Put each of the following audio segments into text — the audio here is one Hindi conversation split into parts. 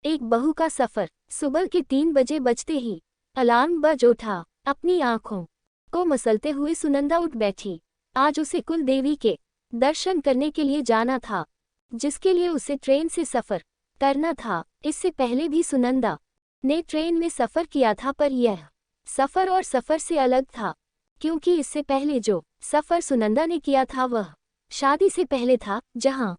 एक बहू का सफर। सुबह के 3 बजे बजते ही अलार्म बज उठा। अपनी आंखों को मसलते हुए सुनंदा उठ बैठी। आज उसे कुल देवी के दर्शन करने के लिए जाना था, जिसके लिए उसे ट्रेन से सफर करना था। इससे पहले भी सुनंदा ने ट्रेन में सफर किया था, पर यह सफर और सफर से अलग था, क्योंकि इससे पहले जो सफर सुनंदा ने किया था वह शादी से पहले था, जहां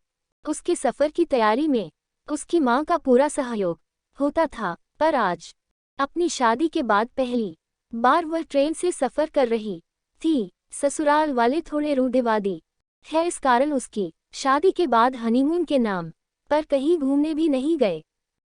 उसके सफर की तैयारी में उसकी मां का पूरा सहयोग होता था। पर आज अपनी शादी के बाद पहली बार वह ट्रेन से सफर कर रही थी। ससुराल वाले थोड़े रूढ़िवादी है, इस कारण उसकी शादी के बाद हनीमून के नाम पर कहीं घूमने भी नहीं गए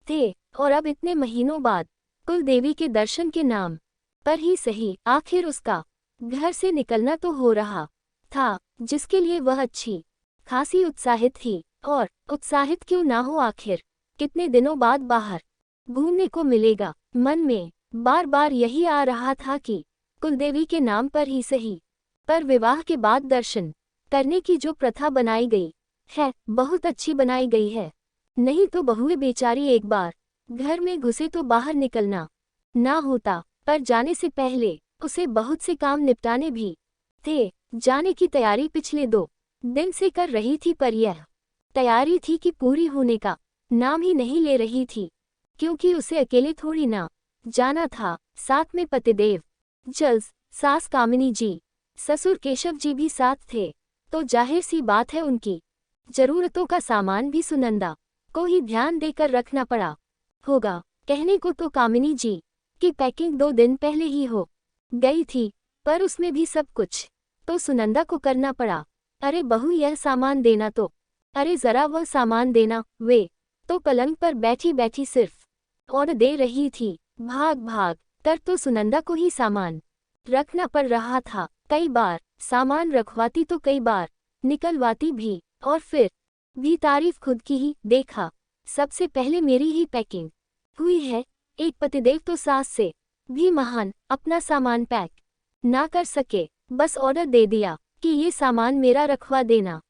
थे, और अब इतने महीनों बाद कुल देवी के दर्शन के नाम पर ही सही आखिर उसका घर से निकलना तो हो रहा था, जिसके लिए वह अच्छी खासी उत्साहित थी। और उत्साहित क्यों ना हो, आखिर कितने दिनों बाद बाहर घूमने को मिलेगा। मन में बार बार यही आ रहा था कि कुलदेवी के नाम पर ही सही, पर विवाह के बाद दर्शन करने की जो प्रथा बनाई गई है, बहुत अच्छी बनाई गई है। नहीं तो बहुएं बेचारी एक बार घर में घुसे तो बाहर निकलना ना होता। पर जाने से पहले उसे बहुत से काम निपटाने भी थे। जाने की तैयारी पिछले 2 दिन से कर रही थी, पर यह तैयारी थी कि पूरी होने का नाम ही नहीं ले रही थी, क्योंकि उसे अकेले थोड़ी ना जाना था। साथ में पतिदेव जल्स, सास कामिनी जी, ससुर केशव जी भी साथ थे, तो जाहिर सी बात है उनकी जरूरतों का सामान भी सुनंदा को ही ध्यान देकर रखना पड़ा होगा। कहने को तो कामिनी जी की पैकिंग 2 दिन पहले ही हो गई थी, पर उसमें भी सब कुछ तो सुनंदा को करना पड़ा। अरे बहू, यह सामान देना तो, अरे जरा वह सामान देना। वे तो पलंग पर बैठी बैठी सिर्फ ऑर्डर दे रही थी। भाग भाग कर तो सुनंदा को ही सामान रखना पड़ रहा था। कई बार सामान रखवाती तो कई बार निकलवाती भी, और फिर भी तारीफ खुद की ही। देखा, सबसे पहले मेरी ही पैकिंग हुई है। एक पतिदेव तो सास से भी महान अपना सामान पैक ना कर सके, बस ऑर्डर दे दिया कि ये सामान मेरा रखवा देना।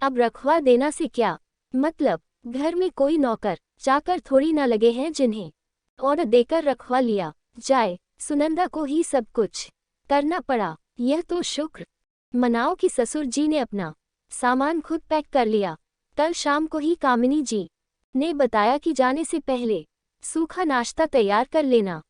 अब रखवा देना से क्या मतलब? घर में कोई नौकर चाकर थोड़ी ना लगे हैं जिन्हें ऑर्डर देकर रखवा लिया जाए। सुनंदा को ही सब कुछ करना पड़ा। यह तो शुक्र मनाओ कि ससुर जी ने अपना सामान खुद पैक कर लिया। कल शाम को ही कामिनी जी ने बताया कि जाने से पहले सूखा नाश्ता तैयार कर लेना,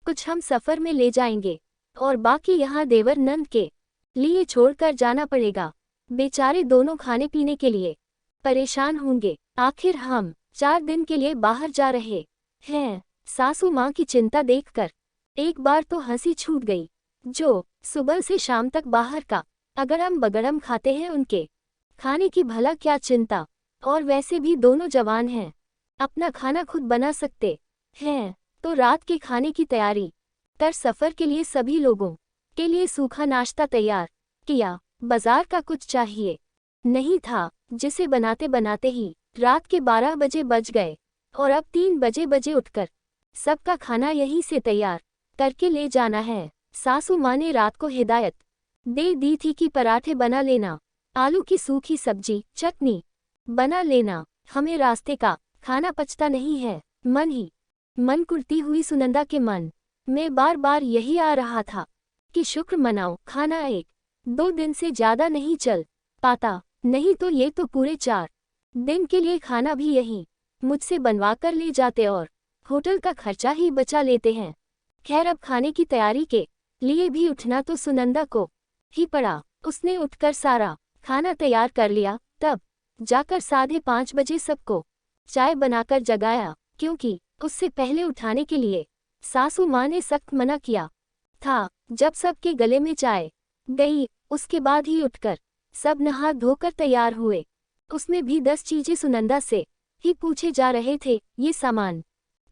कुछ हम सफर में ले जाएंगे और बाकी यहाँ देवर नंद के लिए छोड़कर जाना पड़ेगा। बेचारे दोनों खाने पीने के लिए परेशान होंगे। आखिर हम 4 दिन के लिए बाहर जा रहे हैं। सासू माँ की चिंता देखकर एक बार तो हंसी छूट गई। जो सुबह से शाम तक बाहर का अगड़म बगड़म खाते हैं, उनके खाने की भला क्या चिंता। और वैसे भी दोनों जवान हैं, अपना खाना खुद बना सकते हैं, तो रात के खाने की तैयारी कर सफर के लिए सभी लोगों के लिए सूखा नाश्ता तैयार किया। बाजार का कुछ चाहिए नहीं था, जिसे बनाते बनाते ही रात के 12 बजे बज गए, और अब 3 बजे उठकर सबका खाना यहीं से तैयार करके ले जाना है। सासू माँ ने रात को हिदायत दे दी थी कि पराठे बना लेना, आलू की सूखी सब्जी, चटनी बना लेना, हमें रास्ते का खाना पचता नहीं है। मन ही मन कुर्ती हुई सुनंदा के मन में बार बार यही आ रहा था कि शुक्र मनाओ, खाना 1-2 दिन से ज्यादा नहीं चल पाता, नहीं तो ये तो पूरे 4 दिन के लिए खाना भी यहीं मुझसे बनवा कर ले जाते और होटल का खर्चा ही बचा लेते हैं। खैर, अब खाने की तैयारी के लिए भी उठना तो सुनंदा को ही पड़ा। उसने उठकर सारा खाना तैयार कर लिया, तब जाकर 5:30 बजे सबको चाय बनाकर जगाया, क्योंकि उससे पहले उठाने के लिए सासू माँ ने सख्त मना किया था। जब सबके गले में चाय गई, उसके बाद ही उठकर सब नहा धोकर तैयार हुए। उसमें भी 10 चीजें सुनंदा से ही पूछे जा रहे थे। ये सामान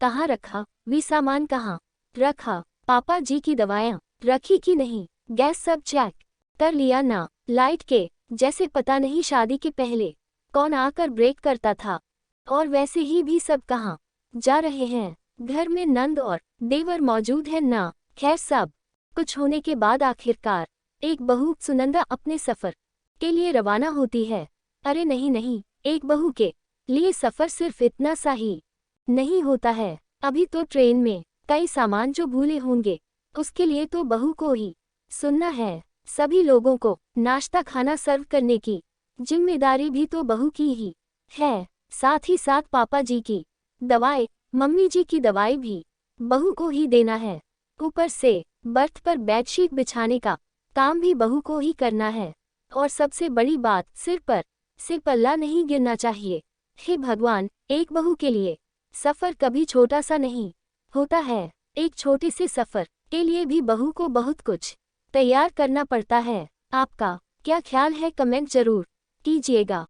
कहाँ रखा? वी सामान कहाँ रखा? पापा जी की दवाएं रखी कि नहीं? गैस सब चेक कर लिया ना? लाइट के जैसे पता नहीं शादी के पहले कौन आकर ब्रेक करता था। और वैसे ही भी सब कहाँ जा रहे हैं? घर में नंद और देवर मौजूद है ना? खैर, सब कुछ होने के बाद आखिरकार एक बहू सुनंदा अपने सफर के लिए रवाना होती है। अरे नहीं नहीं, एक बहू के लिए सफर सिर्फ इतना सा ही नहीं होता है। अभी तो ट्रेन में कई सामान जो भूले होंगे, उसके लिए तो बहू को ही सुनना है। सभी लोगों को नाश्ता खाना सर्व करने की जिम्मेदारी भी तो बहू की ही है। साथ ही साथ पापा जी की दवाई, मम्मी जी की दवाई भी बहू को ही देना है। ऊपर से बर्थ पर बेडशीट बिछाने का काम भी बहू को ही करना है। और सबसे बड़ी बात, सिर पर से पल्ला नहीं गिरना चाहिए। हे भगवान, एक बहू के लिए सफ़र कभी छोटा सा नहीं होता है। एक छोटे से सफ़र के लिए भी बहू को बहुत कुछ तैयार करना पड़ता है। आपका क्या ख्याल है, कमेंट जरूर कीजिएगा।